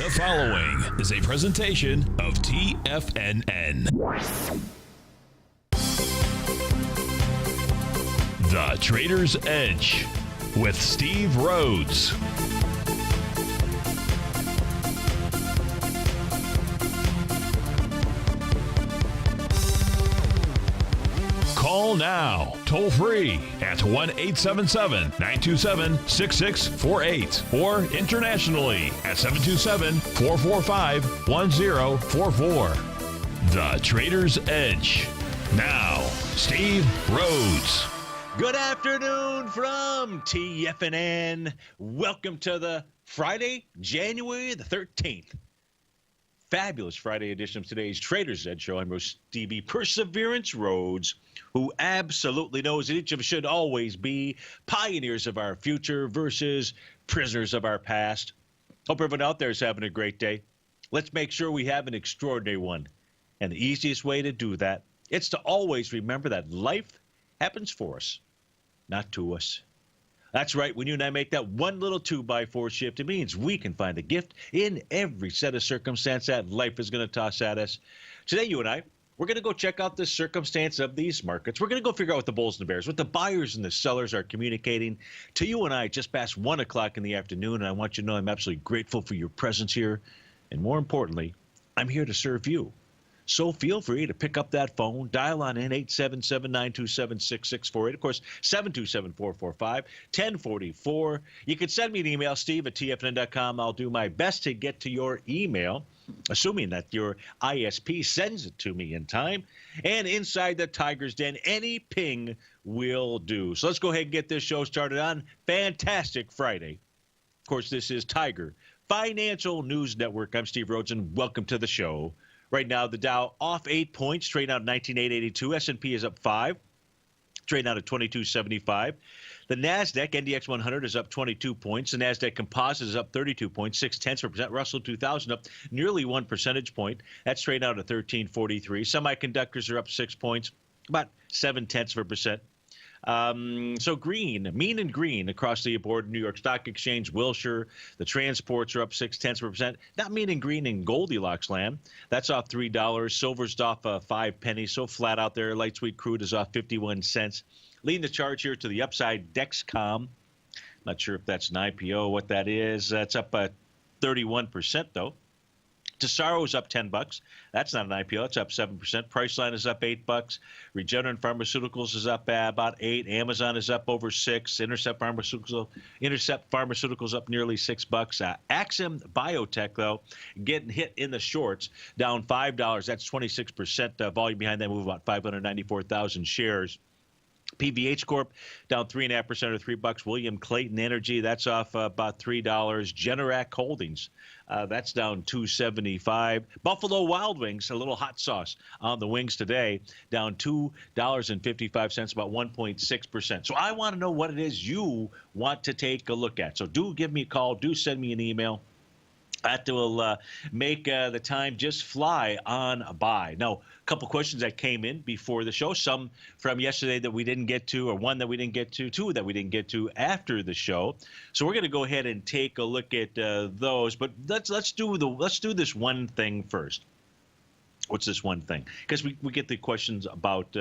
The following is a presentation of TFNN. The Trader's Edge with Steve Rhodes. Call now, toll free at 1-877-927-6648 or internationally at 727-445-1044. The Trader's Edge. Now, Steve Rhodes. Good afternoon from TFNN. Welcome to the Friday, January the 13th. Fabulous Friday edition of today's Trader's Edge show. I'm your Stevie Perseverance Rhodes, who absolutely knows that each of us should always be pioneers of our future versus prisoners of our past. Hope everyone out there is having a great day. Let's make sure we have an extraordinary one. And the easiest way to do that is to always remember that life happens for us, not to us. That's right. When you and I make that one little 2x4 shift, it means we can find a gift in every set of circumstance that life is going to toss at us. Today, you and I, we're going to go check out the circumstance of these markets. We're going to go figure out what the bulls and the bears, what the buyers and the sellers are communicating to you and I just past 1 o'clock in the afternoon. And I want you to know I'm absolutely grateful for your presence here. And more importantly, I'm here to serve you. So feel free to pick up that phone, dial on in 877-927-6648. Of course, 727-445-1044. You can send me an email, steve@tfnn.com. I'll do my best to get to your email, assuming that your ISP sends it to me in time. And inside the Tiger's Den, any ping will do. So let's go ahead and get this show started on fantastic Friday. Of course, this is Tiger Financial News Network. I'm Steve Rhodes, and welcome to the show. Right now, the Dow off 8 points, trading out at 19,882. S&P is up 5, trading out at 2275. The NASDAQ NDX 100 is up 22 points. The NASDAQ Composite is up 32 points, 0.6%. Russell 2000 up nearly 1 percentage point. That's trading out at 1343. Semiconductors are up 6 points, about 0.7%. So green, mean and green across the board. New York Stock Exchange, Wilshire, the transports are up 0.6%. Not mean and green in Goldilocks land. That's off $3. Silver's off 5 pennies. So flat out there. Light sweet crude is off 51 cents. Leading the charge here to the upside, Dexcom. Not sure if that's an IPO, what that is. That's up 31% though. Tesaro is up $10. That's not an IPO. It's up 7%. Priceline is up $8. Regeneron Pharmaceuticals is up about 8. Amazon is up over 6. Intercept Pharmaceuticals up nearly $6. Axim Biotech, though, getting hit in the shorts, down $5. That's 26% volume behind that move, about 594,000 shares. PVH Corp down 3.5% or $3. William Clayton Energy, that's off about $3. Generac Holdings, that's down $2.75. Buffalo Wild Wings, a little hot sauce on the wings today, down $2.55, about 1.6%. So I want to know what it is you want to take a look at. So do give me a call. Do send me an email. That will make the time just fly on by. Now, a couple questions that came in before the show, some from yesterday that we didn't get to, or one that we didn't get to, two that we didn't get to after the show. So we're going to go ahead and take a look at those. But let's do this one thing first. What's this one thing? Because we get the questions about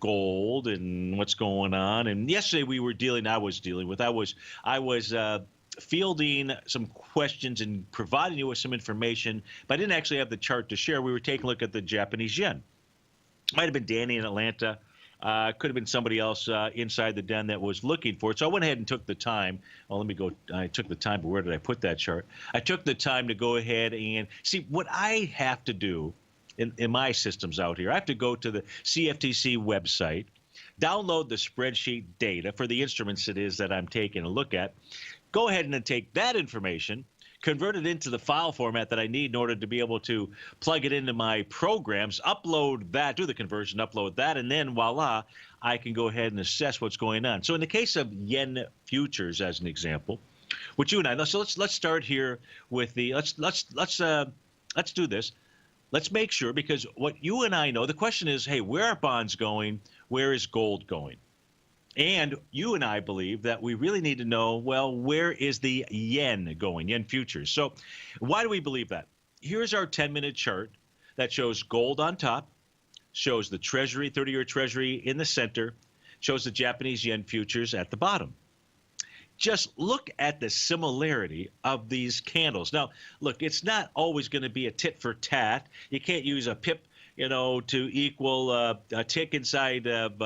gold and what's going on. And yesterday I was fielding some questions and providing you with some information, but I didn't actually have the chart to share. We were taking a look at the Japanese yen. Might have been Danny in Atlanta. Could have been somebody else inside the den that was looking for it. So I went ahead and took the time. Well, let me go. I took the time, but where did I put that chart? I took the time to go ahead and see what I have to do in my systems out here. I have to go to the CFTC website, download the spreadsheet data for the instruments it is that I'm taking a look at. Go ahead and then take that information, convert it into the file format that I need in order to be able to plug it into my programs, upload that, do the conversion, upload that, and then voila, I can go ahead and assess what's going on. So in the case of yen futures, as an example, which you and I, so let's start here with the let's do this. Let's make sure, because what you and I know, the question is, hey, where are bonds going? Where is gold going? And you and I believe that we really need to know, well, where is the yen going, yen futures? So why do we believe that? Here's our 10-minute chart that shows gold on top, shows the Treasury, 30-year Treasury in the center, shows the Japanese yen futures at the bottom. Just look at the similarity of these candles. Now, look, it's not always going to be a tit for tat. You can't use a pip, to equal a tick inside of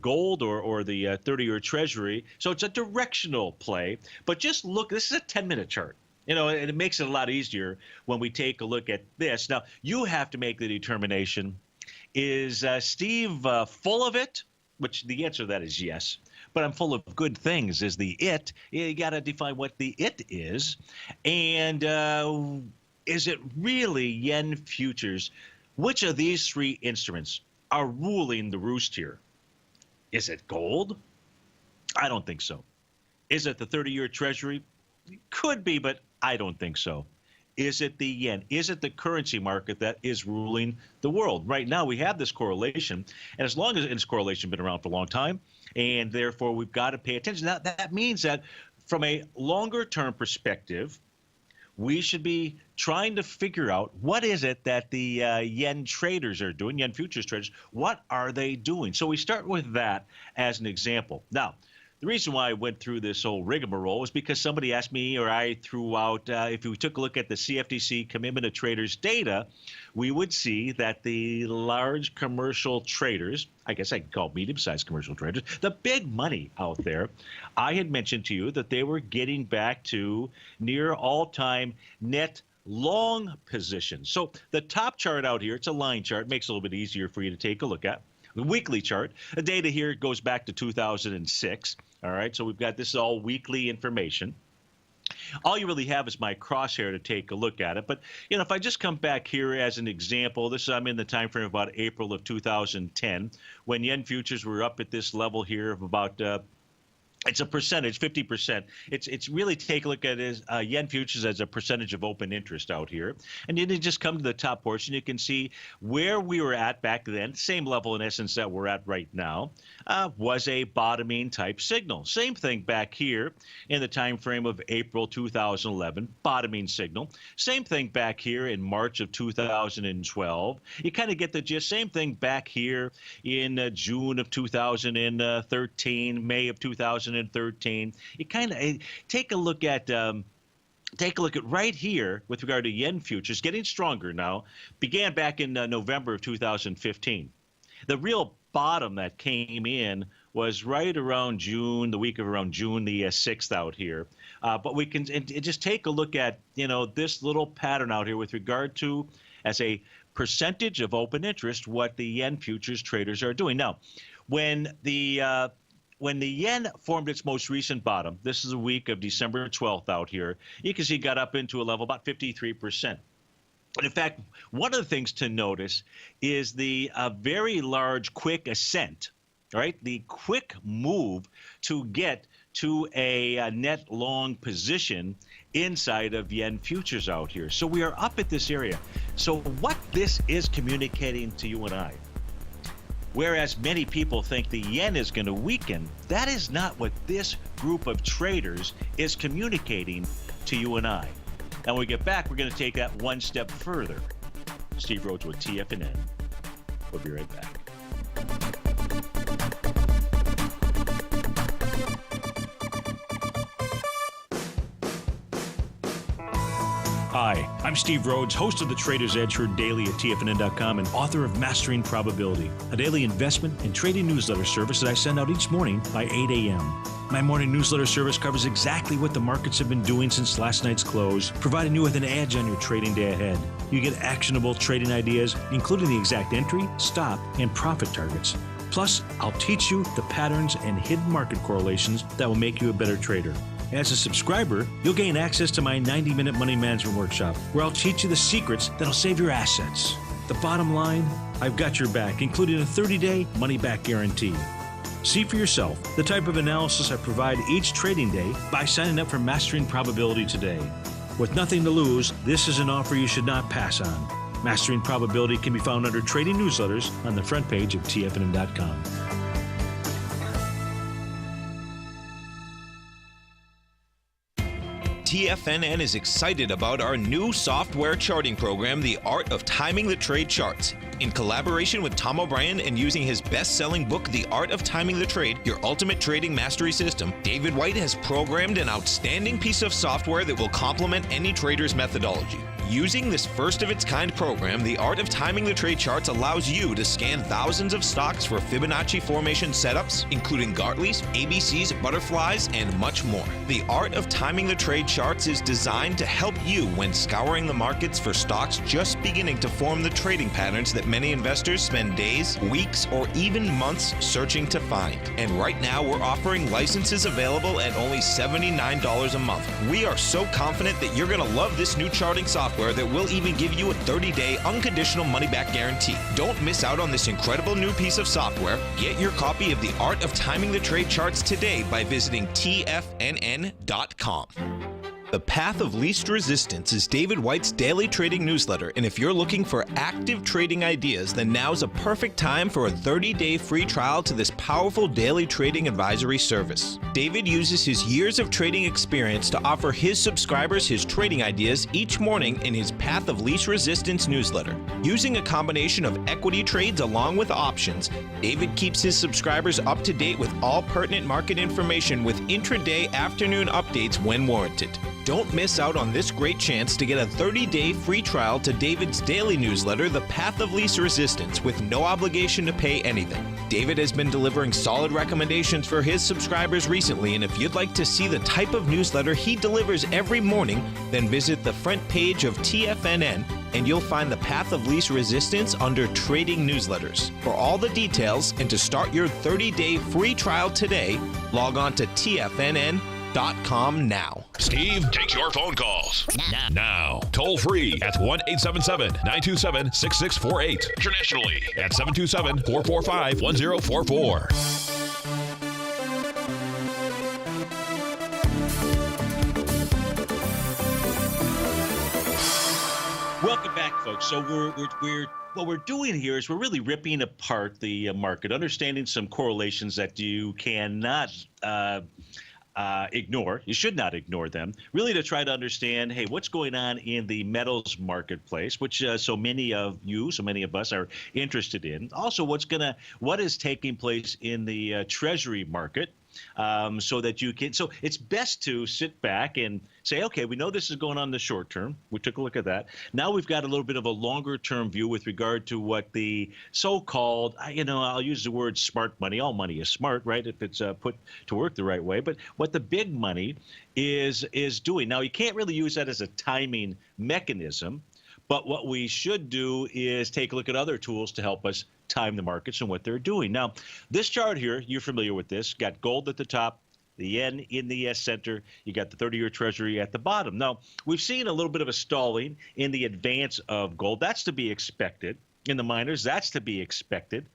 gold or the 30-year Treasury. So it's a directional play. But just look, this is a 10-minute chart. And it makes it a lot easier when we take a look at this. Now, you have to make the determination, is Steve full of it? Which the answer to that is yes. But I'm full of good things is the it. You got to define what the it is. And is it really yen futures? Which of these three instruments are ruling the roost here? Is it gold? I don't think so. Is it the 30-year Treasury? Could be, but I don't think so. Is it the yen? Is it the currency market that is ruling the world? Right now, we have this correlation, and as long as this correlation has been around for a long time, and therefore we've got to pay attention. Now, that means that from a longer-term perspective, we should be trying to figure out what is it that the yen traders are doing, yen futures traders, what are they doing? So we start with that as an example. Now, the reason why I went through this whole rigmarole was because somebody asked me, or I threw out, if we took a look at the CFTC commitment of traders data, we would see that the large commercial traders, I guess I could call medium-sized commercial traders, the big money out there, I had mentioned to you that they were getting back to near all-time net long positions. So the top chart out here, it's a line chart, makes it a little bit easier for you to take a look at. The weekly chart, the data here goes back to 2006. All right, so we've got this is all weekly information. All you really have is my crosshair to take a look at it. But, if I just come back here as an example, I'm in the time frame of about April of 2010, when yen futures were up at this level here of about it's a percentage, 50%. It's really take a look at it as yen futures as a percentage of open interest out here. And then you just come to the top portion. You can see where we were at back then, same level in essence that we're at right now, was a bottoming type signal. Same thing back here in the time frame of April 2011, bottoming signal. Same thing back here in March of 2012. You kind of get the gist. Same thing back here in June of 2013, May of 2013. You kind of take a look at right here with regard to yen futures, getting stronger now, began back in November of 2015. The real bottom that came in was right around June, the week of around June the 6th out here. But we can just take a look at, this little pattern out here with regard to, as a percentage of open interest, what the yen futures traders are doing. Now, when the yen formed its most recent bottom, this is the week of December 12th out here, you can see it got up into a level about 53%. And in fact, one of the things to notice is the very large quick ascent, right? The quick move to get to a net long position inside of yen futures out here. So we are up at this area. So what this is communicating to you and I, whereas many people think the yen is going to weaken, that is not what this group of traders is communicating to you and I. And when we get back, we're going to take that one step further. Steve Rhodes with TFNN. We'll be right back. Hi, I'm Steve Rhodes, host of the Trader's Edge, heard daily at TFNN.com and author of Mastering Probability, a daily investment and trading newsletter service that I send out each morning by 8 a.m. My morning newsletter service covers exactly what the markets have been doing since last night's close, providing you with an edge on your trading day ahead. You get actionable trading ideas, including the exact entry, stop, and profit targets. Plus, I'll teach you the patterns and hidden market correlations that will make you a better trader. As a subscriber, you'll gain access to my 90-minute money management workshop, where I'll teach you the secrets that'll save your assets. The bottom line, I've got your back, including a 30-day money-back guarantee. See for yourself the type of analysis I provide each trading day by signing up for Mastering Probability today. With nothing to lose, this is an offer you should not pass on. Mastering Probability can be found under Trading Newsletters on the front page of TFNN.com. TFNN is excited about our new software charting program, The Art of Timing the Trade Charts. In collaboration with Tom O'Brien and using his best-selling book, The Art of Timing the Trade, Your Ultimate Trading Mastery System, David White has programmed an outstanding piece of software that will complement any trader's methodology. Using this first-of-its-kind program, The Art of Timing the Trade Charts allows you to scan thousands of stocks for Fibonacci formation setups, including Gartley's, ABC's, butterflies, and much more. The Art of Timing the Trade Charts is designed to help you when scouring the markets for stocks just beginning to form the trading patterns that many investors spend days, weeks, or even months searching to find. And right now, we're offering licenses available at only $79 a month. We are so confident that you're going to love this new charting software that will even give you a 30-day unconditional money-back guarantee. Don't miss out on this incredible new piece of software. Get your copy of The Art of Timing the Trade Charts today by visiting TFNN.com. The Path of Least Resistance is David White's daily trading newsletter, and if you're looking for active trading ideas, then now's a perfect time for a 30-day free trial to this powerful daily trading advisory service. David uses his years of trading experience to offer his subscribers his trading ideas each morning in his Path of Least Resistance newsletter. Using a combination of equity trades along with options, David keeps his subscribers up to date with all pertinent market information with intraday afternoon updates when warranted. Don't miss out on this great chance to get a 30-day free trial to David's daily newsletter, The Path of Least Resistance, with no obligation to pay anything. David has been delivering solid recommendations for his subscribers recently, and if you'd like to see the type of newsletter he delivers every morning, then visit the front page of TFNN and you'll find The Path of Least Resistance under Trading Newsletters. For all the details and to start your 30-day free trial today, log on to TFNN.com now. Steve takes your phone calls now. Toll free at 1-877-927-6648. Internationally at 727-445-1044. Welcome back, folks. So what we're doing here is we're really ripping apart the market, understanding some correlations that you cannot ignore. You should not ignore them, really, to try to understand, hey, what's going on in the metals marketplace, which so many of us are interested in. Also, what is taking place in the treasury market, so that you can. So it's best to sit back and say, okay, we know this is going on in the short term. We took a look at that. Now we've got a little bit of a longer term view with regard to what the so-called, I'll use the word smart money. All money is smart, right? If it's put to work the right way. But what the big money is doing. Now, you can't really use that as a timing mechanism. But what we should do is take a look at other tools to help us time the markets and what they're doing. Now, this chart here, you're familiar with this. Got gold at the top, the yen in the center. You got the 30-year treasury at the bottom. Now, we've seen a little bit of a stalling in the advance of gold. That's to be expected. In the miners, that's to be expected.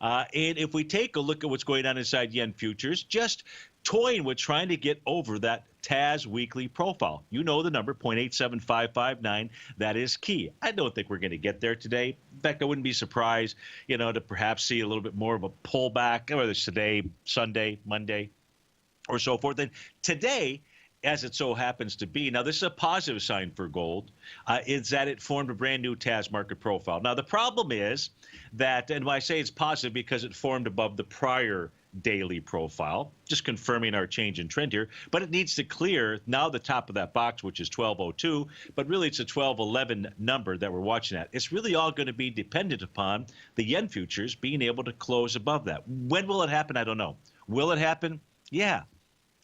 And if we take a look at what's going on inside yen futures, just toying with trying to get over that TAS weekly profile. You know the number, 0.87559. That is key. I don't think we're going to get there today. In fact, I wouldn't be surprised, to perhaps see a little bit more of a pullback, whether it's today, Sunday, Monday, or so forth. And today, as it so happens to be, now this is a positive sign for gold, is that it formed a brand new TAS market profile. Now, the problem is that, and when I say it's positive because it formed above the prior daily profile, just confirming our change in trend here, but it needs to clear now the top of that box, which is 1202, but really it's a 1211 number that we're watching at. It's really all going to be dependent upon the yen futures being able to close above that. When will it happen? I don't know. Will it happen? Yeah.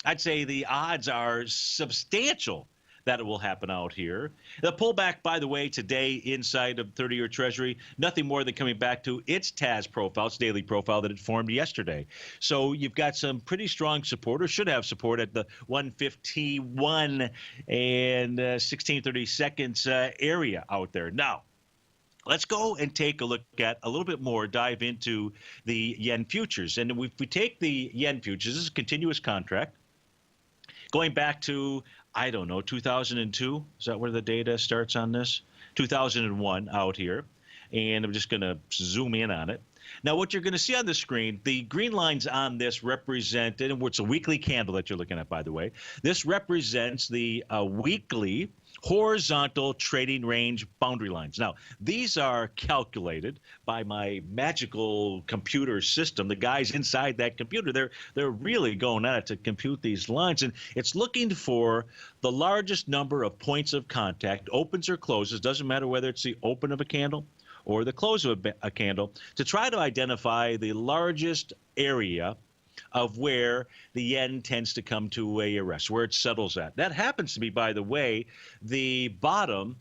I'd say the odds are substantial that it will happen out here. The pullback, by the way, today inside of 30-year Treasury, nothing more than coming back to its TAS profile, its daily profile that it formed yesterday. So you've got some pretty strong support, or should have support, at the 151 and 1630 seconds area out there. Now, let's go and take a look at a little bit more, dive into the yen futures. And if we take the yen futures, this is a continuous contract. Going back to, 2002, is that where the data starts on this? 2001 out here, and I'm just going to zoom in on it. Now, what you're going to see on the screen, the green lines on this represent, and it's a weekly candle that you're looking at, by the way. This represents the weekly horizontal trading range boundary lines. Now, these are calculated by my magical computer system. The guys inside that computer, they're really going at it to compute these lines, and it's looking for the largest number of points of contact, opens or closes, doesn't matter whether it's the open of a candle or the close of a candle, to try to identify the largest area of where the yen tends to come to a rest, where it settles at. That happens to be, by the way, the bottom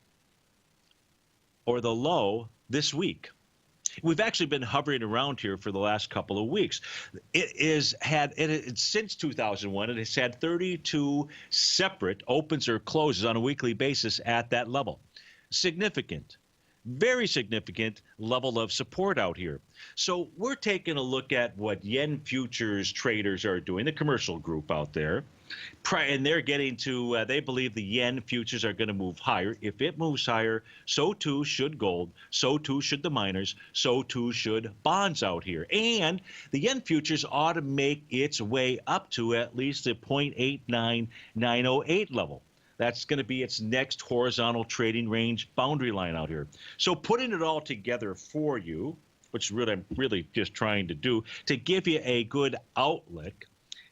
or the low this week. We've actually been hovering around here for the last couple of weeks. It's since 2001, it has had 32 separate opens or closes on a weekly basis at that level. Significant. Very significant level of support out here. So we're taking a look at what yen futures traders are doing, the commercial group out there, and they're getting to, they believe the yen futures are going to move higher. If it moves higher, so too should gold, so too should the miners, so too should bonds out here. And the yen futures ought to make its way up to at least the 0.89908 level. That's going to be its next horizontal trading range boundary line out here. So putting it all together for you, which really I'm really just trying to do, to give you a good outlook,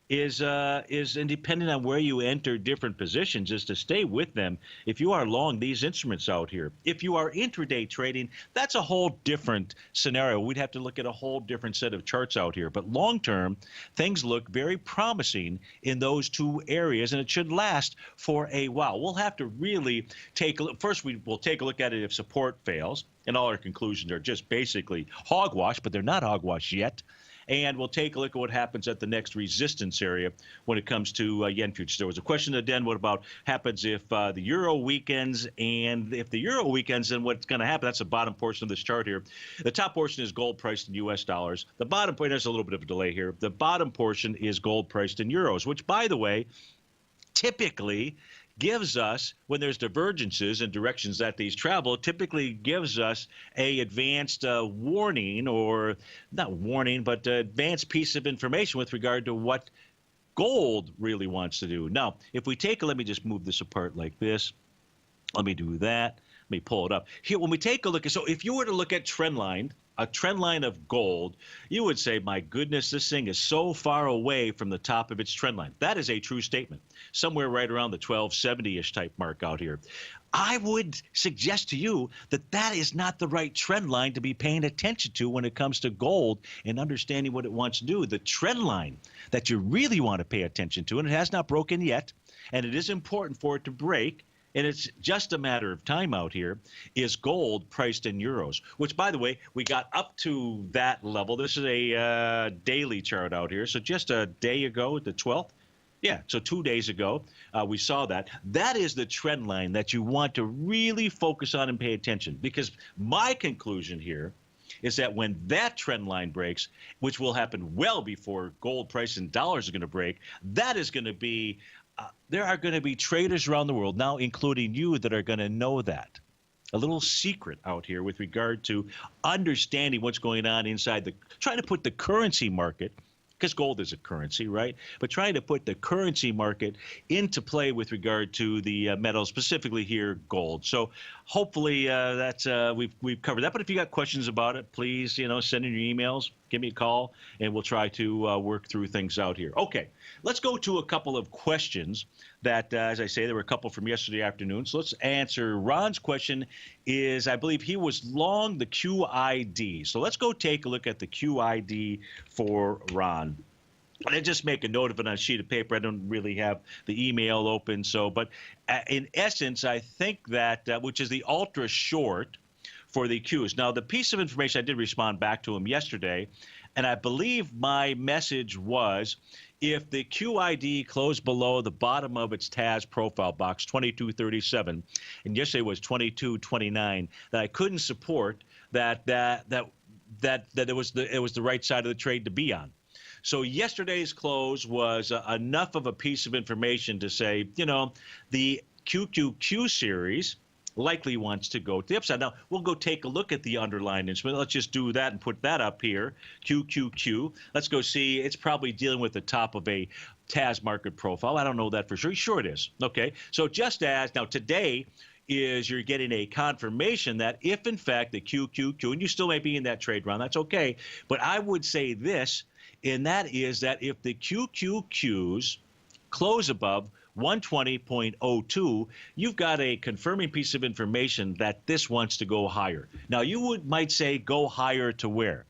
is and depending on where you enter different positions, is to stay with them if you are long these instruments out here. If you are intraday trading, that's a whole different scenario. We'd have to look at a whole different set of charts out here. But long term, things look very promising in those two areas, and it should last for a while. We'll have to really take a look. First, we'll take a look at it if support fails, and all our conclusions are just basically hogwash, but they're not hogwash yet. And we'll take a look at what happens at the next resistance area when it comes to yen futures. There was a question to Den, what about happens if the euro weakens? And if the euro weakens, then what's going to happen? That's the bottom portion of this chart here. The top portion is gold priced in U.S. dollars. The bottom point, there's a little bit of a delay here. The bottom portion is gold priced in euros, which, by the way, typically gives us, when there's divergences in directions that these travel, typically gives us a advanced warning, or not warning, but advanced piece of information with regard to what gold really wants to do. Now, if we take, let me just move this apart like this. Let me do that. Let me pull it up. Here, when we take a look at, so if you were to look at trend line, a trend line of gold, you would say, my goodness, this thing is so far away from the top of its trend line. That is a true statement. Somewhere right around the 1270-ish type mark out here. I would suggest to you that that is not the right trend line to be paying attention to when it comes to gold and understanding what it wants to do. The trend line that you really want to pay attention to, and it has not broken yet, and it is important for it to break, and it's just a matter of time out here, is gold priced in euros, which, by the way, we got up to that level. This is a daily chart out here. So just a day ago, the 12th. Yeah, so 2 days ago, we saw that. That is the trend line that you want to really focus on and pay attention, because my conclusion here is that when that trend line breaks, which will happen well before gold price in dollars is going to break, that is going to be there are going to be traders around the world now, including you, that are going to know that. A little secret out here with regard to understanding what's going on inside trying to put the currency market, because gold is a currency, right? But trying to put the currency market into play with regard to the metals, specifically here, gold. So hopefully we've covered that. But if you got questions about it, please, send in your emails, give me a call, and we'll try to work through things out here. Okay, let's go to a couple of questions that, as I say, there were a couple from yesterday afternoon. So let's answer. Ron's question is, I believe he was long the QID. So let's go take a look at the QID for Ron. And I just make a note of it on a sheet of paper. I don't really have the email open. But in essence, I think that, which is the ultra short for the Qs. Now, the piece of information, I did respond back to him yesterday, and I believe my message was, if the QID closed below the bottom of its TAS profile box, 2237, and yesterday was 2229, that I couldn't support that it was the right side of the trade to be on. So yesterday's close was enough of a piece of information to say, the QQQ series likely wants to go to the upside. Now, we'll go take a look at the underlying instrument. Let's just do that and put that up here, QQQ. Let's go see. It's probably dealing with the top of a TAS market profile. I don't know that for sure. Sure it is. Okay, so just as now today is you're getting a confirmation that if in fact the QQQ, and you still may be in that trade round, that's okay, but I would say this, and that is that if the QQQs close above 120.02, you've got a confirming piece of information that this wants to go higher. Now, you might say go higher to where?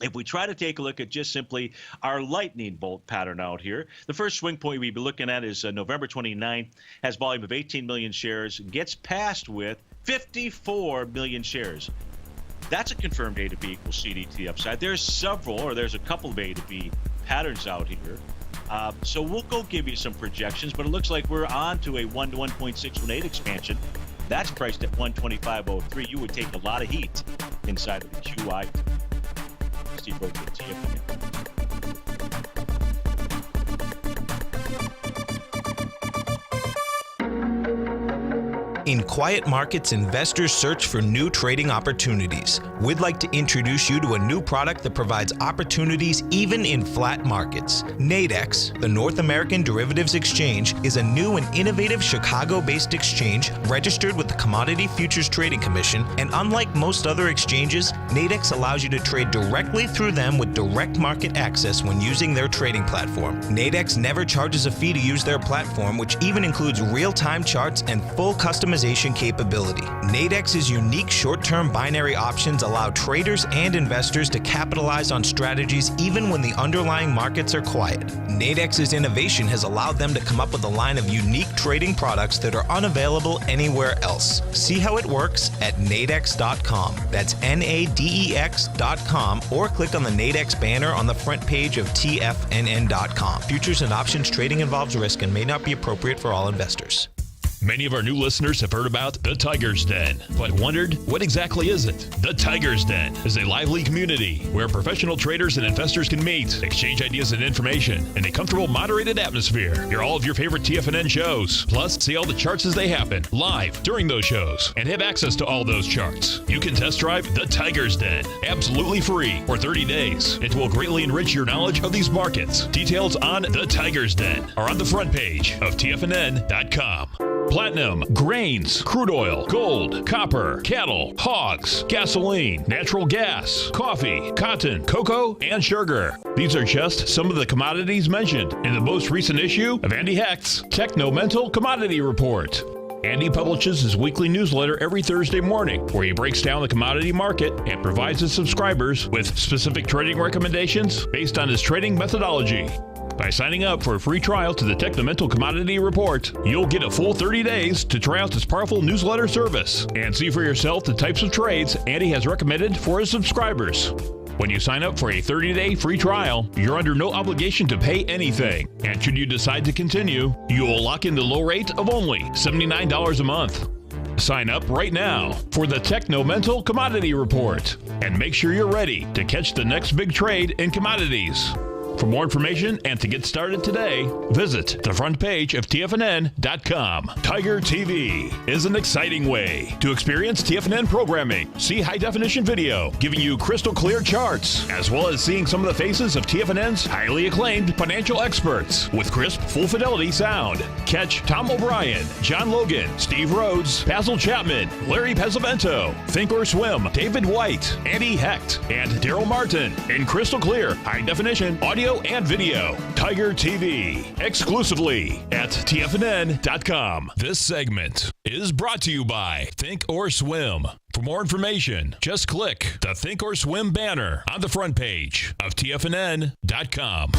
If we try to take a look at just simply our lightning bolt pattern out here, the first swing point we'd be looking at is November 29th, has volume of 18 million shares, gets passed with 54 million shares. That's a confirmed A to B equals CDT upside. There's a couple of A to B patterns out here. So we'll go give you some projections, but it looks like we're on to a 1 to 1.618 expansion. That's priced at 125.03. You would take a lot of heat inside of the QI. Steve Rhodes with TFNN. In quiet markets, investors search for new trading opportunities. We'd like to introduce you to a new product that provides opportunities even in flat markets. Nadex, the North American Derivatives Exchange, is a new and innovative Chicago-based exchange registered with the Commodity Futures Trading Commission, and unlike most other exchanges, Nadex allows you to trade directly through them with direct market access when using their trading platform. Nadex never charges a fee to use their platform, which even includes real-time charts and full customization capability. Nadex's unique short-term binary options allow traders and investors to capitalize on strategies even when the underlying markets are quiet. Nadex's innovation has allowed them to come up with a line of unique trading products that are unavailable anywhere else. See how it works at nadex.com. That's NADEX.com, or click on the Nadex banner on the front page of TFNN.com. Futures and options trading involves risk and may not be appropriate for all investors. Many of our new listeners have heard about the Tiger's Den, but wondered, what exactly is it? The Tiger's Den is a lively community where professional traders and investors can meet, exchange ideas and information in a comfortable, moderated atmosphere. Hear all of your favorite TFNN shows, plus see all the charts as they happen, live during those shows, and have access to all those charts. You can test drive the Tiger's Den, absolutely free, for 30 days. It will greatly enrich your knowledge of these markets. Details on the Tiger's Den are on the front page of TFNN.com. Platinum, grains, crude oil, gold, copper, cattle, hogs, gasoline, natural gas, coffee, cotton, cocoa, and sugar. These are just some of the commodities mentioned in the most recent issue of Andy Hecht's Techno-Mental Commodity Report. Andy publishes his weekly newsletter every Thursday morning, where he breaks down the commodity market and provides his subscribers with specific trading recommendations based on his trading methodology. By signing up for a free trial to the Techno-Mental Commodity Report, you'll get a full 30 days to try out this powerful newsletter service and see for yourself the types of trades Andy has recommended for his subscribers. When you sign up for a 30-day free trial, you're under no obligation to pay anything. And should you decide to continue, you will lock in the low rate of only $79 a month. Sign up right now for the Techno-Mental Commodity Report and make sure you're ready to catch the next big trade in commodities. For more information and to get started today, visit the front page of TFNN.com. TigerTV is an exciting way to experience TFNN programming. See high-definition video, giving you crystal clear charts, as well as seeing some of the faces of TFNN's highly acclaimed financial experts with crisp, full-fidelity sound. Catch Tom O'Brien, John Logan, Steve Rhodes, Basil Chapman, Larry Pesavento, Think or Swim, David White, Andy Hecht, and Daryl Martin in crystal clear, high-definition audio and video. Tiger TV, exclusively at TFNN.com. This segment is brought to you by Think or Swim. For more information, just click the Think or Swim banner on the front page of TFNN.com.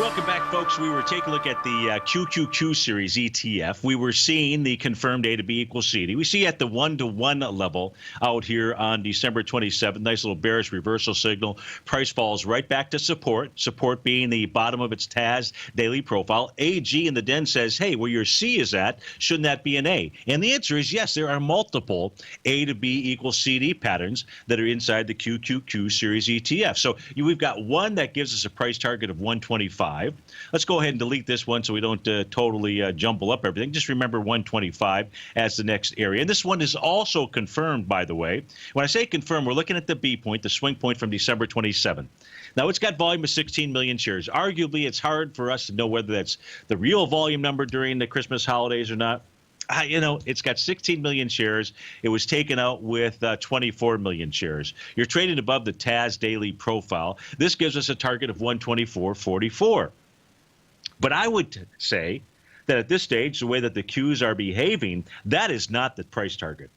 Welcome Welcome back, folks. We were taking a look at the QQQ series ETF. We were seeing the confirmed A to B equals CD. We see at the 1-to-1 level out here on December 27th. Nice little bearish reversal signal. Price falls right back to support. Support being the bottom of its TAS daily profile. AG in the den says, hey, where your C is at, shouldn't that be an A? And the answer is yes. There are multiple A to B equals CD patterns that are inside the QQQ series ETF. So we've got one that gives us a price target of 125. Let's go ahead and delete this one so we don't totally jumble up everything. Just remember 125 as the next area. And this one is also confirmed, by the way. When I say confirmed, we're looking at the B point, the swing point from December 27th. Now, it's got volume of 16 million shares. Arguably, it's hard for us to know whether that's the real volume number during the Christmas holidays or not. It's got 16 million shares. It was taken out with 24 million shares. You're trading above the TAS daily profile. This gives us a target of 124.44. But I would say that at this stage, the way that the Qs are behaving, that is not the price target.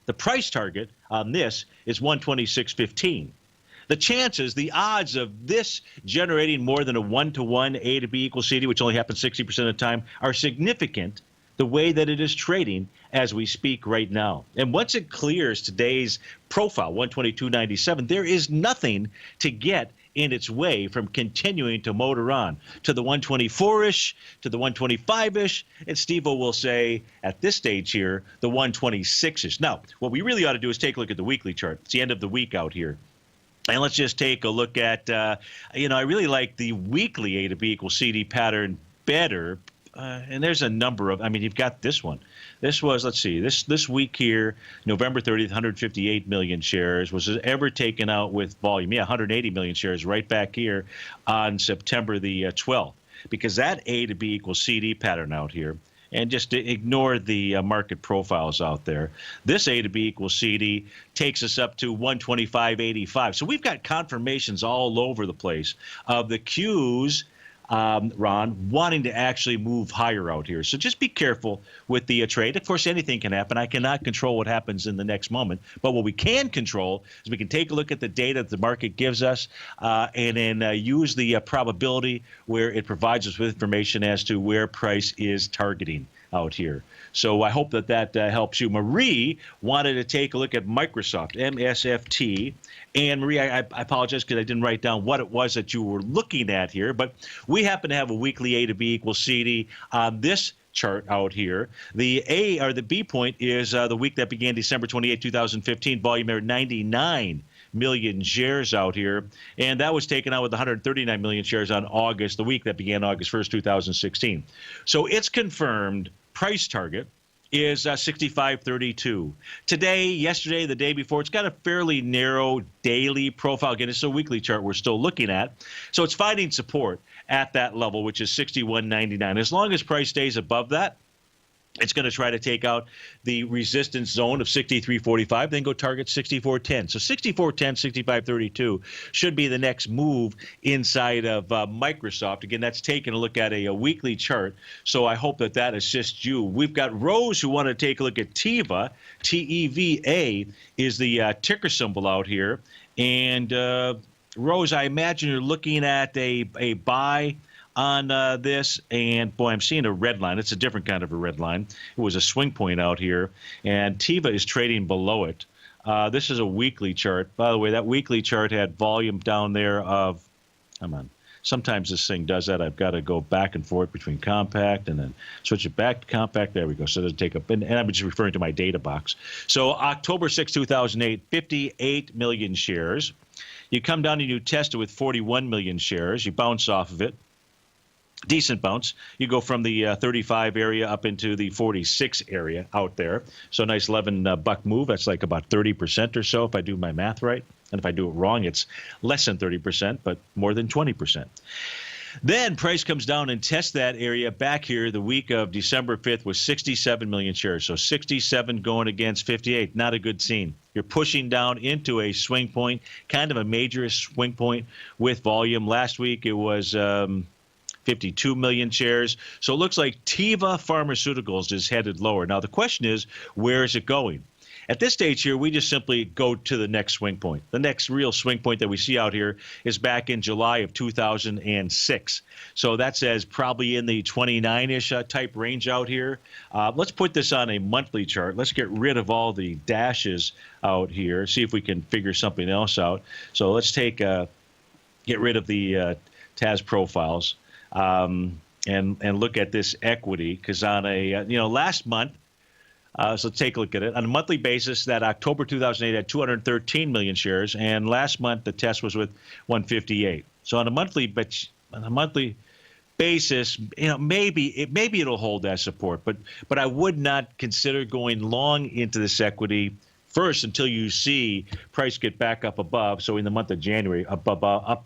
The price target on this is 126.15. The chances, the odds of this generating more than a 1-to-1 A to B equals CD, which only happens 60% of the time, are significant the way that it is trading as we speak right now. And once it clears today's profile, 122.97, there is nothing to get in its way from continuing to motor on to the 124-ish, to the 125-ish, and Steve-O will say at this stage here, the 126-ish. Now, what we really ought to do is take a look at the weekly chart. It's the end of the week out here. And let's just take a look at, I really like the weekly A to B equals CD pattern better. And there's a number of, you've got this one. This was, let's see, this week here, November 30th, 158 million shares. Was it ever taken out with volume? Yeah, 180 million shares right back here on September the 12th. Because that A to B equals CD pattern out here, and just ignore the market profiles out there. This A to B equals CD takes us up to 125.85. So we've got confirmations all over the place of the Qs, Ron, wanting to actually move higher out here. So just be careful with the trade. Of course, anything can happen. I cannot control what happens in the next moment. But what we can control is we can take a look at the data that the market gives us and then use the probability where it provides us with information as to where price is targeting out here. So I hope that helps you. Marie wanted to take a look at Microsoft, MSFT. And Marie, I apologize because I didn't write down what it was that you were looking at here. But we happen to have a weekly A to B equals CD on this chart out here. The A or the B point is the week that began December 28, 2015. Volume there 99 million shares out here. And that was taken out with 139 million shares on August, the week that began August 1st, 2016. So it's confirmed price target is 65.32. Today, yesterday, the day before, it's got a fairly narrow daily profile. Again, it's a weekly chart we're still looking at. So it's finding support at that level, which is 61.99. As long as price stays above that, it's going to try to take out the resistance zone of 63.45, then go target 64.10. So 64.10, 65.32 should be the next move inside of Microsoft. Again, that's taking a look at a weekly chart. So I hope that assists you. We've got Rhodes who want to take a look at TEVA. TEVA is the ticker symbol out here. And Rose, I imagine you're looking at a buy on this, and boy, I'm seeing a red line. It's a different kind of a red line. It was a swing point out here, and TEVA is trading below it. This is a weekly chart. By the way, that weekly chart had volume down there of, come on, sometimes this thing does that. I've got to go back and forth between compact and then switch it back to compact. There we go. So it doesn't take up, and I'm just referring to my data box. So October 6, 2008, 58 million shares. You come down and you test it with 41 million shares. You bounce off of it. Decent bounce. You go from the 35 area up into the 46 area out there. So a nice 11 buck move. That's like about 30% or so if I do my math right. And if I do it wrong, it's less than 30%, but more than 20%. Then price comes down and tests that area back here the week of December 5th with 67 million shares. So 67 going against 58. Not a good scene. You're pushing down into a swing point, kind of a major swing point with volume. Last week it was 52 million shares. So it looks like Teva Pharmaceuticals is headed lower. Now, the question is, where is it going? At this stage here, we just simply go to the next swing point. The next real swing point that we see out here is back in July of 2006. So that says probably in the 29-ish type range out here. Let's put this on a monthly chart. Let's get rid of all the dashes out here, see if we can figure something else out. So let's take get rid of the TAS profiles and look at this equity, because on a last month, so let's take a look at it. On a monthly basis, that October 2008 had 213 million shares, and last month the test was with 158. So on a monthly basis, maybe it'll hold that support, but I would not consider going long into this equity first until you see price get back up above. So in the month of January, up above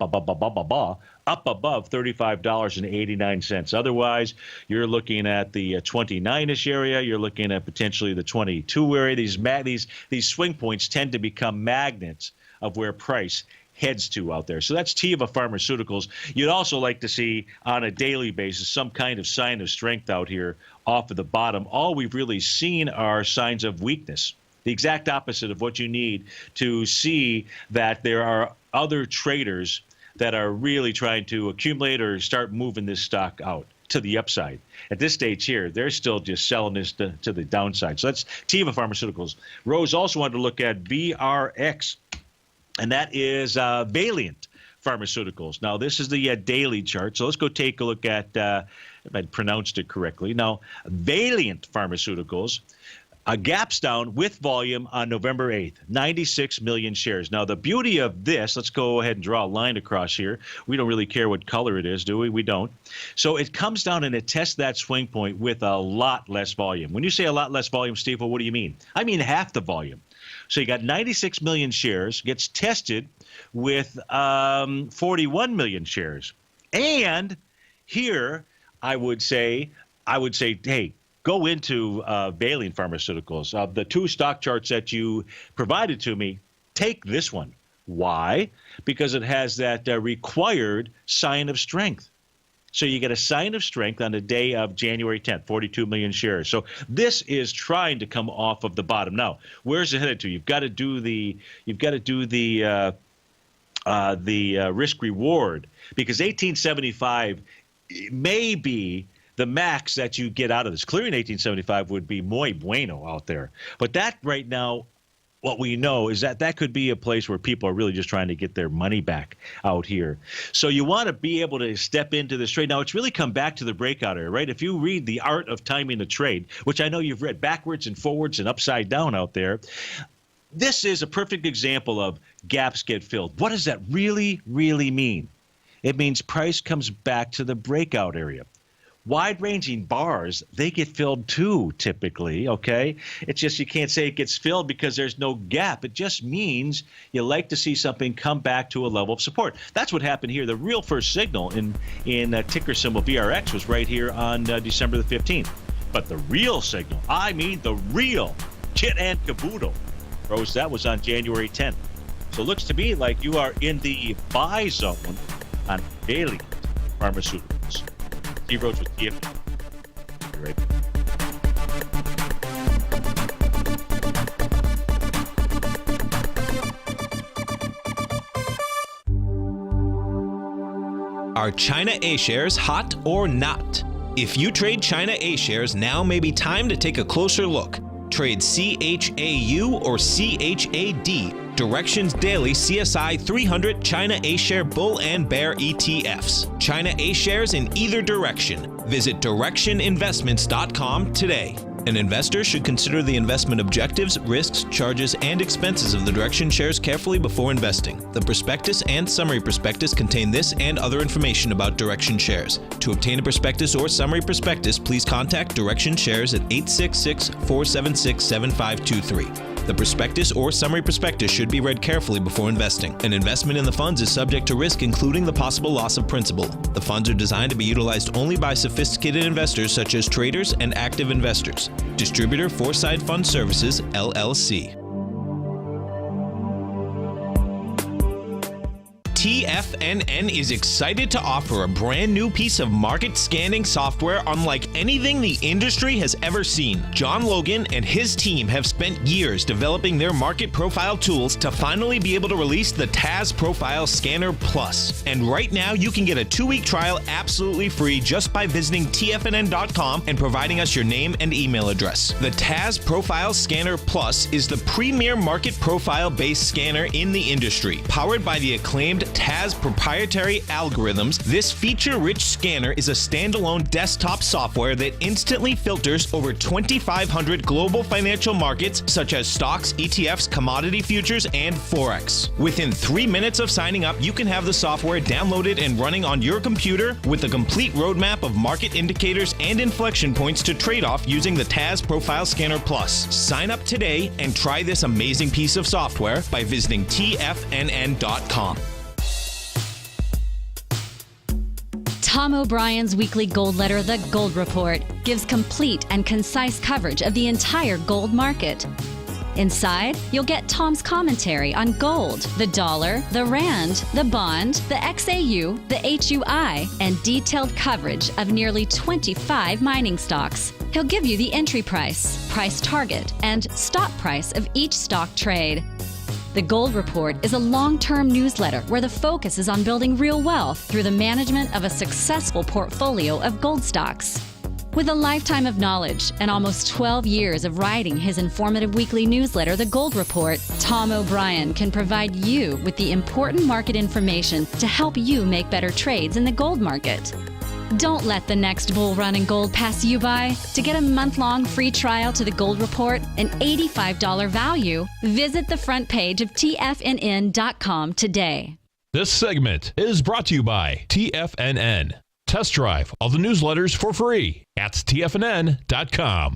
$35.89. Otherwise, you're looking at the 29-ish area. You're looking at potentially the 22 area. These swing points tend to become magnets of where price heads to out there. So that's Teva Pharmaceuticals. You'd also like to see on a daily basis some kind of sign of strength out here off of the bottom. All we've really seen are signs of weakness. The exact opposite of what you need to see that there are other traders that are really trying to accumulate or start moving this stock out to the upside. At this stage here, they're still just selling this to the downside. So that's Teva Pharmaceuticals. Rose also wanted to look at VRX, and that is Valiant Pharmaceuticals. Now, this is the daily chart, so let's go take a look at, if I pronounced it correctly. Now, Valiant Pharmaceuticals, gaps down with volume on November 8th, 96 million shares. Now, the beauty of this, let's go ahead and draw a line across here. We don't really care what color it is, do we? We don't. So it comes down and it tests that swing point with a lot less volume. When you say a lot less volume, Steve, well, what do you mean? I mean half the volume. So you got 96 million shares, gets tested with 41 million shares. And here I would say, hey, go into Valiant Pharmaceuticals. The two stock charts that you provided to me, take this one. Why? Because it has that required sign of strength. So you get a sign of strength on the day of January 10th, 42 million shares. So this is trying to come off of the bottom. Now, where's it headed to? You've got to do the risk reward, because 1875 may be the max that you get out of this. Clearing 1875 would be muy bueno out there. But that right now, what we know is that could be a place where people are really just trying to get their money back out here. So you want to be able to step into this trade. Now, it's really come back to the breakout area, right? If you read The Art of Timing the Trade, which I know you've read backwards and forwards and upside down out there, this is a perfect example of gaps get filled. What does that really, really mean? It means price comes back to the breakout area. Wide-ranging bars, they get filled too, typically, okay? It's just you can't say it gets filled because there's no gap. It just means you like to see something come back to a level of support. That's what happened here. The real first signal in ticker symbol VRX was right here on December the 15th. But the real signal, I mean the real kit and caboodle, Rose, that was on January 10th. So it looks to me like you are in the buy zone on Valiant Pharmaceuticals. Steve Rhodes with TFNN. Be right back. Are China A shares hot or not? If you trade China A shares, now may be time to take a closer look. Trade CHAU or CHAD, Directions Daily CSI 300 China A Share Bull and Bear ETFs. China A shares in either direction. Visit directioninvestments.com today. An investor should consider the investment objectives, risks, charges, and expenses of the Direction shares carefully before investing. The prospectus and summary prospectus contain this and other information about Direction shares. To obtain a prospectus or summary prospectus, please contact Direction shares at 866-476-7523. The prospectus or summary prospectus should be read carefully before investing. An investment in the funds is subject to risk, including the possible loss of principal. The funds are designed to be utilized only by sophisticated investors such as traders and active investors. Distributor Foreside Fund Services, LLC. TFNN. TFNN is excited to offer a brand new piece of market scanning software unlike anything the industry has ever seen. John Logan and his team have spent years developing their market profile tools to finally be able to release the TAS Profile Scanner Plus. And right now, you can get a 2-week trial absolutely free just by visiting TFNN.com and providing us your name and email address. The TAS Profile Scanner Plus is the premier market profile-based scanner in the industry. Powered by the acclaimed TAS proprietary algorithms, this feature-rich scanner is a standalone desktop software that instantly filters over 2,500 global financial markets such as stocks, ETFs, commodity futures, and Forex. Within 3 minutes of signing up, you can have the software downloaded and running on your computer with a complete roadmap of market indicators and inflection points to trade off using the TAS Profile Scanner Plus. Sign up today and try this amazing piece of software by visiting TFNN.com. Tom O'Brien's weekly gold letter, The Gold Report, gives complete and concise coverage of the entire gold market. Inside, you'll get Tom's commentary on gold, the dollar, the rand, the bond, the XAU, the HUI, and detailed coverage of nearly 25 mining stocks. He'll give you the entry price, price target, and stop price of each stock trade. The Gold Report is a long-term newsletter where the focus is on building real wealth through the management of a successful portfolio of gold stocks. With a lifetime of knowledge and almost 12 years of writing his informative weekly newsletter, The Gold Report, Tom O'Brien can provide you with the important market information to help you make better trades in the gold market. Don't let the next bull run in gold pass you by. To get a month-long free trial to The Gold Report, an $85 value, visit the front page of TFNN.com today. This segment is brought to you by TFNN. Test drive all the newsletters for free at TFNN.com.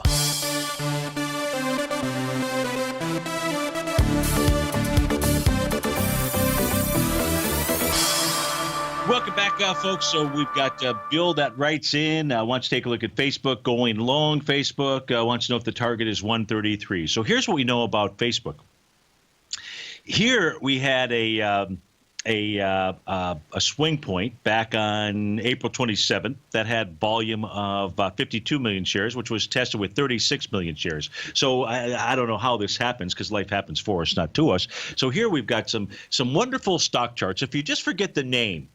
Welcome back, folks. So we've got Bill that writes in, wants to take a look at Facebook, going long Facebook, wants to know if the target is 133. So here's what we know about Facebook. Here we had a swing point back on April 27th that had volume of 52 million shares, which was tested with 36 million shares. So I don't know how this happens because life happens for us, not to us. So here we've got some wonderful stock charts. If you just forget the name,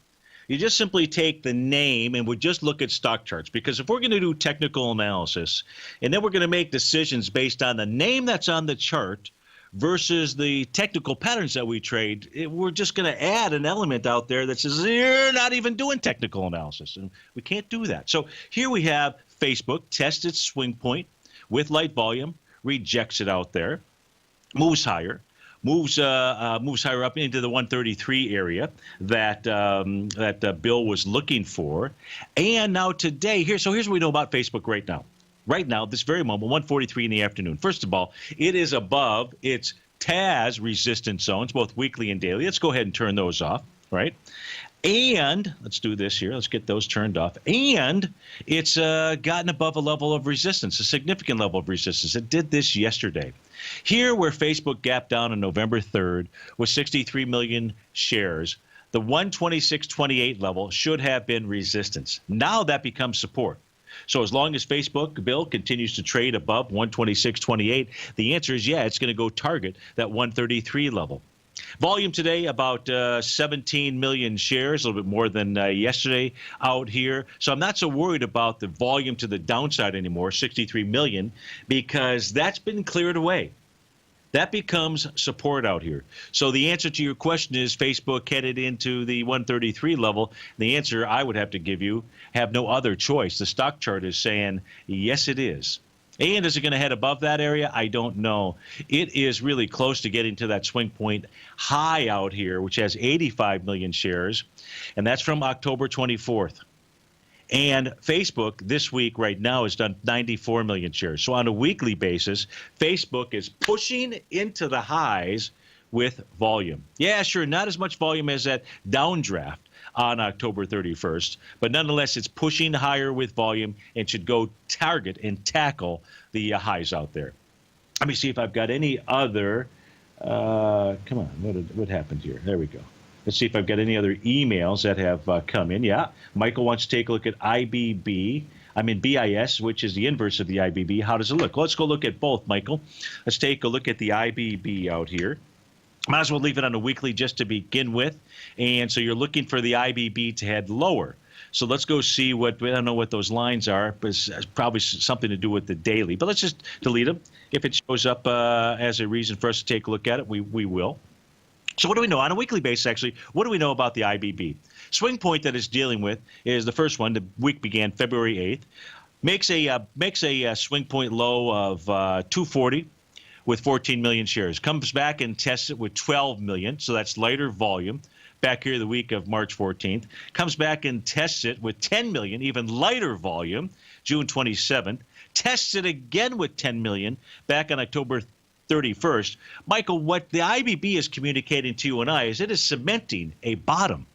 you just simply take the name and would just look at stock charts, because if we're going to do technical analysis and then we're going to make decisions based on the name that's on the chart versus the technical patterns that we trade, we're just going to add an element out there that says you're not even doing technical analysis, and we can't do that. So here we have Facebook test its swing point with light volume, rejects it out there, moves higher. Moves higher up into the 133 area that Bill was looking for, and now today here's what we know about Facebook right now. Right now, this very moment, 1:43 in the afternoon. First of all, it is above its TAS resistance zones, both weekly and daily. Let's go ahead and turn those off, right? And let's do this here. Let's get those turned off. And it's gotten above a level of resistance, a significant level of resistance. It did this yesterday. Here, where Facebook gapped down on November 3rd with 63 million shares, the 126.28 level should have been resistance. Now that becomes support. So as long as Facebook, Bill, continues to trade above 126.28, the answer is yeah, it's going to go target that 133 level. Volume today, about 17 million shares, a little bit more than yesterday out here. So I'm not so worried about the volume to the downside anymore, 63 million, because that's been cleared away. That becomes support out here. So the answer to your question is Facebook headed into the 133 level. The answer I would have to give you, have no other choice. The stock chart is saying, yes, it is. And is it going to head above that area? I don't know. It is really close to getting to that swing point high out here, which has 85 million shares, and that's from October 24th. And Facebook this week right now has done 94 million shares. So on a weekly basis, Facebook is pushing into the highs with volume. Yeah, sure, not as much volume as that downdraft on October 31st, but nonetheless, it's pushing higher with volume and should go target and tackle the highs out there. Let me see if I've got any other. Come on, what happened here? There we go. Let's see if I've got any other emails that have come in. Yeah, Michael wants to take a look at IBB. I'm in BIS, which is the inverse of the IBB. How does it look? Let's go look at both, Michael. Let's take a look at the IBB out here. Might as well leave it on a weekly just to begin with. And so you're looking for the IBB to head lower. So let's go see I don't know what those lines are, but it's probably something to do with the daily. But let's just delete them. If it shows up as a reason for us to take a look at it, we will. So what do we know on a weekly basis, actually? What do we know about the IBB? Swing point that it's dealing with is the first one. The week began February 8th. Makes a swing point low of 240 with 14 million shares. Comes back and tests it with 12 million, so that's lighter volume. Back here the week of March 14th. Comes back and tests it with 10 million, even lighter volume, June 27th. Tests it again with 10 million back on October 31st. Michael, what the IBB is communicating to you and I is it is cementing a bottom.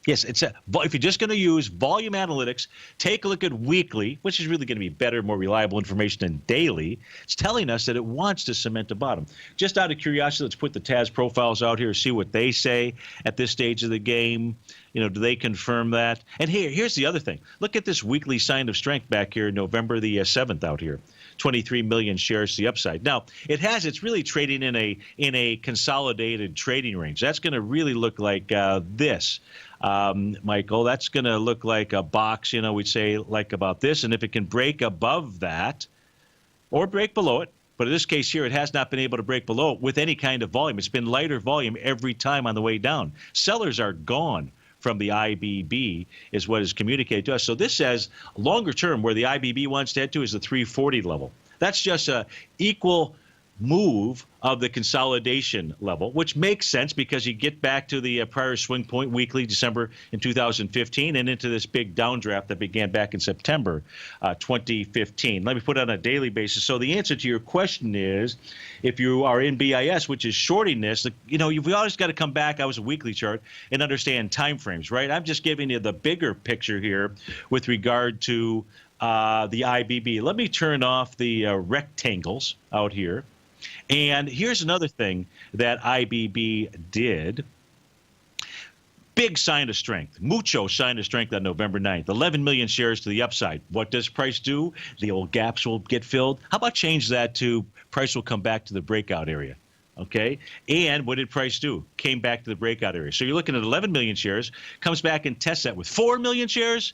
Yes, if you're just going to use volume analytics, take a look at weekly, which is really going to be better, more reliable information than daily. It's telling us that it wants to cement a bottom. Just out of curiosity, let's put the TAS profiles out here, see what they say at this stage of the game. Do they confirm that? And here's the other thing. Look at this weekly sign of strength back here, November the 7th out here. 23 million shares to the upside. Now, it's really trading in a consolidated trading range. That's going to really look like this. Michael, that's going to look like a box, we'd say like about this. And if it can break above that or break below it, but in this case here, it has not been able to break below it with any kind of volume. It's been lighter volume every time on the way down. Sellers are gone from the IBB is what is communicated to us. So this says longer term where the IBB wants to head to is the 340 level. That's just a equal move of the consolidation level, which makes sense because you get back to the prior swing point weekly, December in 2015, and into this big downdraft that began back in September 2015. Let me put it on a daily basis. So the answer to your question is, if you are in BIS, which is shorting this, you've always got to come back. I was a weekly chart and understand time frames, right? I'm just giving you the bigger picture here with regard to the IBB. Let me turn off the rectangles out here. And here's another thing that IBB did. Big sign of strength. Mucho sign of strength on November 9th. 11 million shares to the upside. What does price do? The old gaps will get filled. How about change that to price will come back to the breakout area? Okay. And what did price do? Came back to the breakout area. So you're looking at 11 million shares, comes back and tests that with 4 million shares,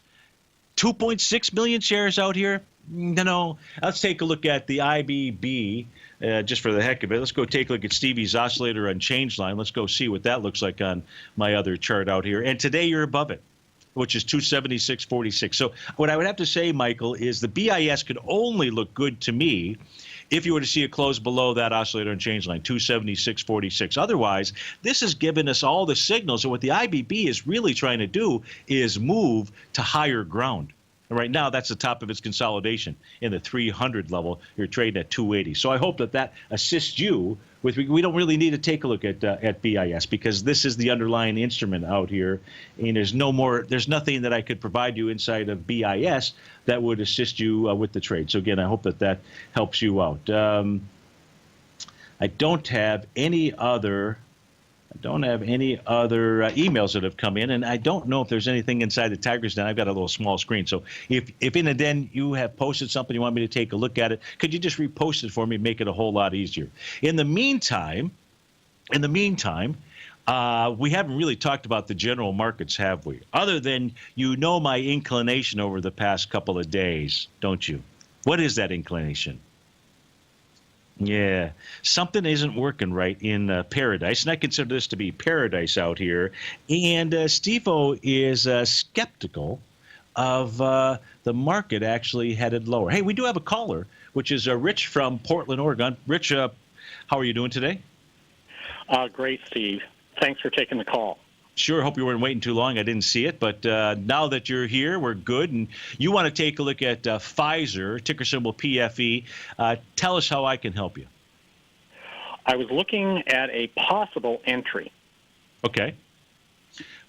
2.6 million shares out here. Let's take a look at the IBB just for the heck of it. Let's go take a look at Stevie's oscillator on change line. Let's go see what that looks like on my other chart out here. And today you're above it, which is 276.46. So what I would have to say, Michael, is the BIS could only look good to me if you were to see it close below that oscillator and change line, 276.46. Otherwise, this has given us all the signals. And what the IBB is really trying to do is move to higher ground. And right now, that's the top of its consolidation in the 300 level. You're trading at 280. So I hope that assists you with. We don't really need to take a look at BIS because this is the underlying instrument out here, and there's nothing that I could provide you inside of BIS that would assist you with the trade. So again, I hope that helps you out. I don't have any other emails that have come in, and I don't know if there's anything inside the Tigers Den. I've got a little small screen. So if in the den you have posted something you want me to take a look at it, could you just repost it for me, make it a whole lot easier? In the meantime, we haven't really talked about the general markets, have we? Other than my inclination over the past couple of days, don't you? What is that inclination? Yeah, something isn't working right in paradise, and I consider this to be paradise out here. And Steve-O is skeptical of the market actually headed lower. Hey, we do have a caller, which is Rich from Portland, Oregon. Rich, how are you doing today? Great, Steve. Thanks for taking the call. Sure. Hope you weren't waiting too long. I didn't see it. But now that you're here, we're good. And you want to take a look at Pfizer, ticker symbol PFE. Tell us how I can help you. I was looking at a possible entry. Okay.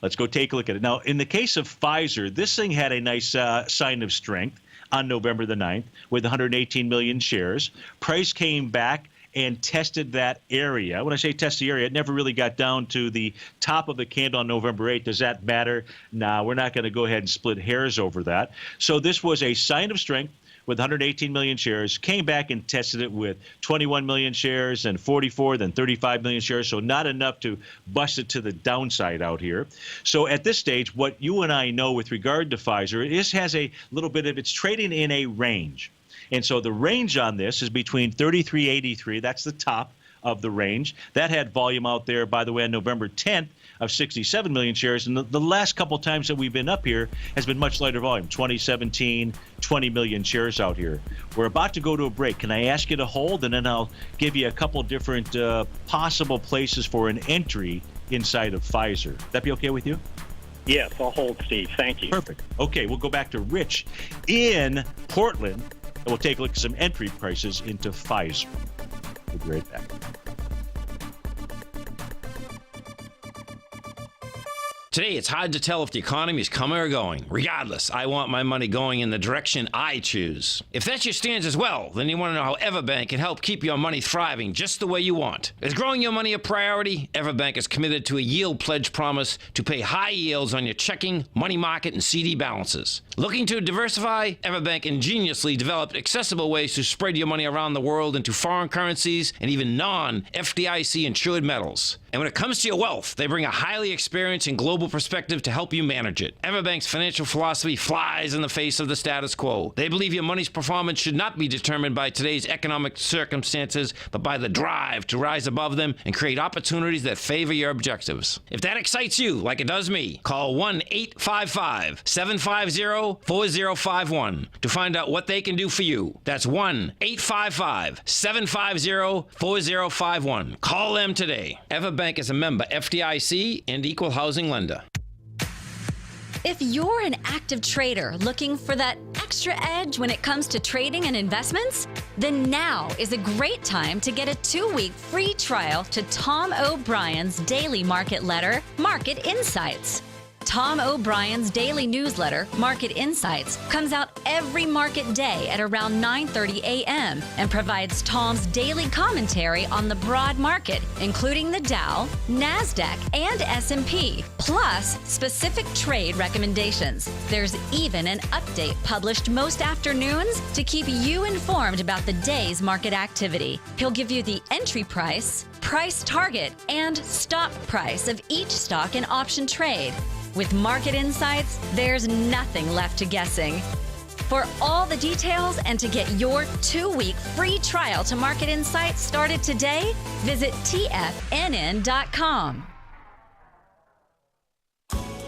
Let's go take a look at it. Now, in the case of Pfizer, this thing had a nice sign of strength on November the 9th with 118 million shares. Price came back and tested that area. When I say test the area, it never really got down to the top of the candle on November 8th. Does that matter? No, we're not going to go ahead and split hairs over that. So this was a sign of strength with 118 million shares, came back and tested it with 21 million shares and 44, then 35 million shares, so not enough to bust it to the downside out here. So at this stage, what you and I know with regard to Pfizer, it has a little bit of, it's trading in a range. And so the range on this is between 33.83, that's the top of the range. That had volume out there, by the way, on November 10th of 67 million shares. And the last couple times that we've been up here has been much lighter volume, 2017, 20 million shares out here. We're about to go to a break. Can I ask you to hold? And then I'll give you a couple different possible places for an entry inside of Pfizer. That be okay with you? Yes, I'll hold, Steve. Thank you. Perfect. Okay, we'll go back to Rich in Portland, and we'll take a look at some entry prices into Pfizer. We'll be right back. Today, it's hard to tell if the economy is coming or going. Regardless, I want my money going in the direction I choose. If that's your stance as well, then you want to know how Everbank can help keep your money thriving just the way you want. Is growing your money a priority? Everbank is committed to a yield pledge promise to pay high yields on your checking, money market, and CD balances. Looking to diversify? Everbank ingeniously developed accessible ways to spread your money around the world into foreign currencies and even non-FDIC insured metals. And when it comes to your wealth, they bring a highly experienced and global perspective to help you manage it. Everbank's financial philosophy flies in the face of the status quo. They believe your money's performance should not be determined by today's economic circumstances, but by the drive to rise above them and create opportunities that favor your objectives. If that excites you, like it does me, call 1-855-750-4051 to find out what they can do for you. That's 1-855-750-4051. Call them today. Everbank is a member FDIC and equal housing lender. If you're an active trader looking for that extra edge when it comes to trading and investments, then now is a great time to get a 2-week free trial to Tom O'Brien's daily market letter, Market Insights. Tom O'Brien's daily newsletter, Market Insights, comes out every market day at around 9:30 a.m. and provides Tom's daily commentary on the broad market, including the Dow, NASDAQ, and S&P, plus specific trade recommendations. There's even an update published most afternoons to keep you informed about the day's market activity. He'll give you the entry price, price target, and stop price of each stock and option trade. With Market Insights, there's nothing left to guessing. For all the details and to get your 2-week free trial to Market Insights started today, visit TFNN.com.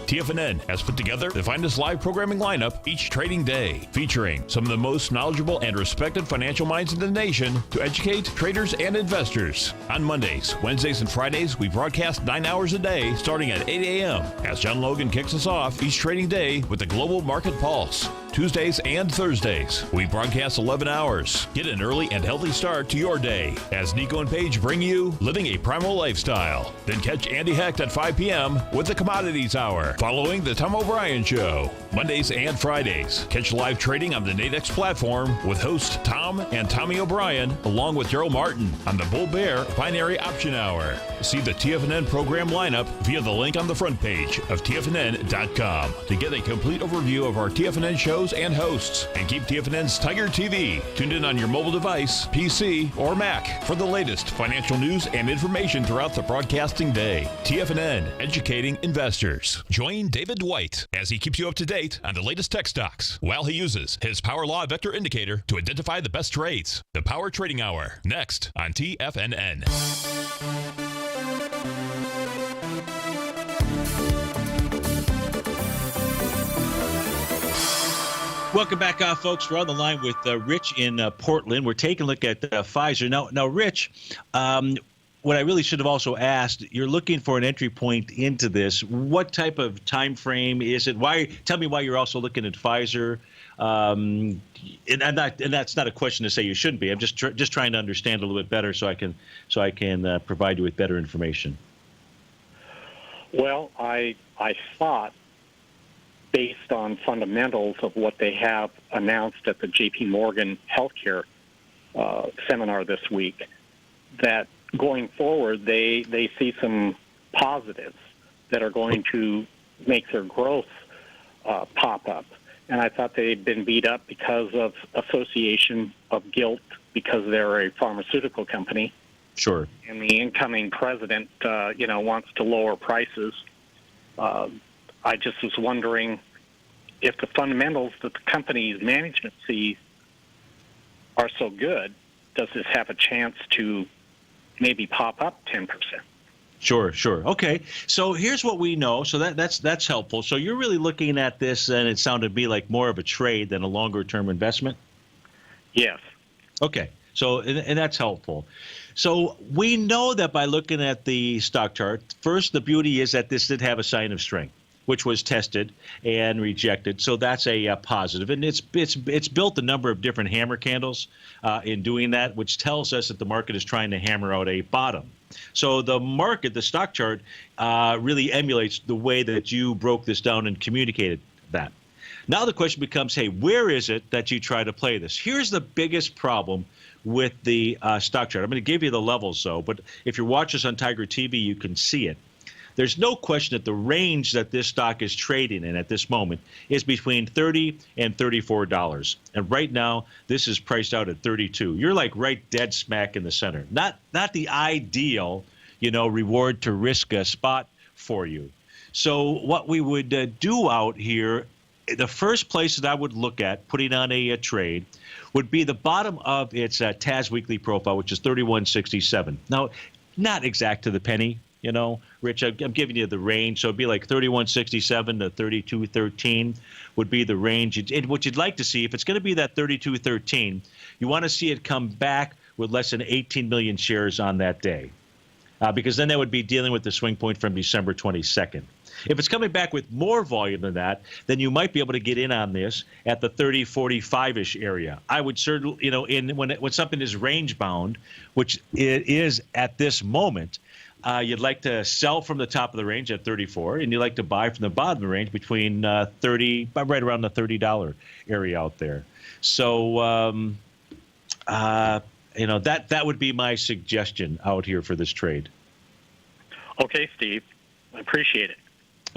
TFNN has put together the finest live programming lineup each trading day, featuring some of the most knowledgeable and respected financial minds in the nation to educate traders and investors. On Mondays, Wednesdays, and Fridays, we broadcast 9 hours a day starting at 8 a.m. as John Logan kicks us off each trading day with the Global Market Pulse. Tuesdays and Thursdays, we broadcast 11 hours. Get an early and healthy start to your day as Nico and Paige bring you Living a Primal Lifestyle. Then catch Andy Hecht at 5 p.m. with the Commodities Hour, following the Tom O'Brien Show. Mondays and Fridays, catch live trading on the Nadex platform with hosts Tom and Tommy O'Brien, along with Daryl Martin on the Bull Bear Binary Option Hour. See the TFNN program lineup via the link on the front page of TFNN.com to get a complete overview of our TFNN shows and hosts. And keep TFNN's Tiger TV tuned in on your mobile device, PC, or Mac for the latest financial news and information throughout the broadcasting day. TFNN, educating investors. Join David White as he keeps you up to date on the latest tech stocks while he uses his Power Law Vector Indicator to identify the best trades. The Power Trading Hour, next on TFNN. Welcome back, folks. We're on the line with Rich in Portland. We're taking a look at Pfizer. Now, Rich, what I really should have also asked, you're looking for an entry point into this. What type of time frame is it? Tell me why you're also looking at Pfizer. And that's not a question to say you shouldn't be. I'm just trying to understand a little bit better so I can provide you with better information. Well, I thought, based on fundamentals of what they have announced at the J.P. Morgan Healthcare seminar this week, that going forward they see some positives that are going to make their growth pop up. And I thought they'd been beat up because of association of guilt because they're a pharmaceutical company. Sure. And the incoming president, wants to lower prices. I just was wondering if the fundamentals that the company's management sees are so good, does this have a chance to maybe pop up 10%? Sure. Okay. So here's what we know. So that's helpful. So you're really looking at this, and it sounded to me like more of a trade than a longer-term investment? Yes. Okay. So, and that's helpful. So we know that by looking at the stock chart, first, the beauty is that this did have a sign of strength, which was tested and rejected. So that's a positive. And it's built a number of different hammer candles in doing that, which tells us that the market is trying to hammer out a bottom. So the market, the stock chart, really emulates the way that you broke this down and communicated that. Now the question becomes, hey, where is it that you try to play this? Here's the biggest problem with the stock chart. I'm going to give you the levels, though, but if you're watching us on TigerTV, you can see it. There's no question that the range that this stock is trading in at this moment is between $30 and $34. And right now, this is priced out at $32. You're like right dead smack in the center. Not the ideal, reward to risk spot for you. So what we would do out here, the first place that I would look at putting on a trade would be the bottom of its TAS weekly profile, which is 3167. Now, not exact to the penny. Rich, I'm giving you the range. So it'd be like 3167 to 3213 would be the range. And what you'd like to see, if it's going to be that 3213, you want to see it come back with less than 18 million shares on that day, because then that would be dealing with the swing point from December 22nd. If it's coming back with more volume than that, then you might be able to get in on this at the 30-45-ish area. I would certainly, when something is range bound, which it is at this moment, you'd like to sell from the top of the range at 34, and you'd like to buy from the bottom of the range between 30, right around the $30 area out there. So, that would be my suggestion out here for this trade. Okay, Steve. I appreciate it.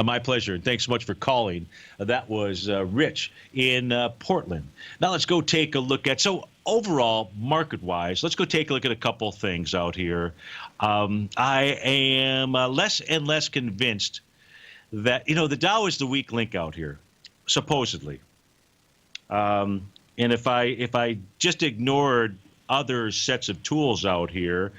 My pleasure. And thanks so much for calling. That was Rich in Portland. Now let's go take a look at, so overall, market-wise, let's go take a look at a couple things out here. I am less and less convinced that, the Dow is the weak link out here, supposedly. And if I just ignored other sets of tools out here,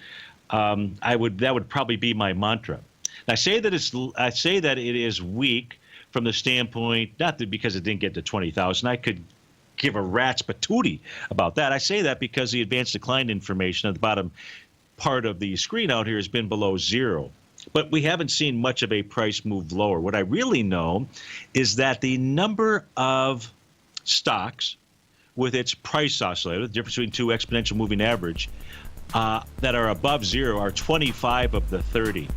that would probably be my mantra. I say that it is weak from the standpoint, not that because it didn't get to 20,000. I could give a rat's patootie about that. I say that because the advanced decline information at the bottom part of the screen out here has been below zero. But we haven't seen much of a price move lower. What I really know is that the number of stocks with its price oscillator, the difference between two exponential moving average, that are above zero are 25 of the 30.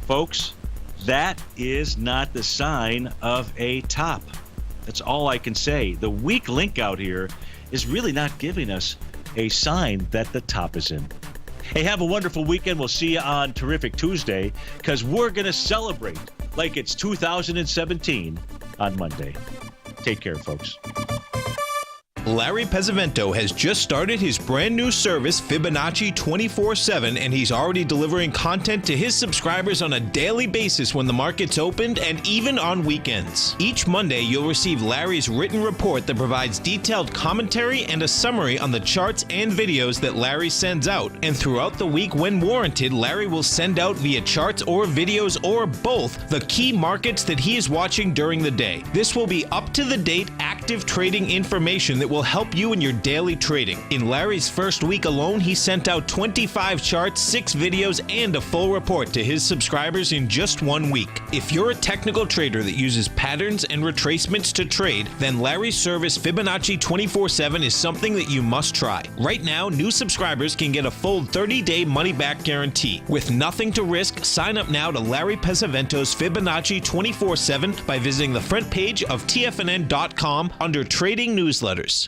Folks, that is not the sign of a top. That's all I can say. The weak link out here is really not giving us a sign that the top is in. Hey, have a wonderful weekend. We'll see you on Terrific Tuesday, because we're going to celebrate like it's 2017 on Monday. Take care, folks. Larry Pesavento has just started his brand new service, Fibonacci 24/7, and he's already delivering content to his subscribers on a daily basis when the market's opened and even on weekends. Each Monday, you'll receive Larry's written report that provides detailed commentary and a summary on the charts and videos that Larry sends out. And throughout the week, when warranted, Larry will send out via charts or videos or both the key markets that he is watching during the day. This will be up-to-the-date, active trading information that will help you in your daily trading. In Larry's first week alone, he sent out 25 charts, 6 videos, and a full report to his subscribers in just 1 week. If you're a technical trader that uses patterns and retracements to trade, then Larry's service Fibonacci 24/7 is something that you must try. Right now, new subscribers can get a full 30-day money-back guarantee. With nothing to risk, sign up now to Larry Pesavento's Fibonacci 24/7 by visiting the front page of TFNN.com under Trading Newsletters.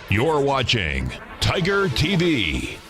You're watching Tiger TV.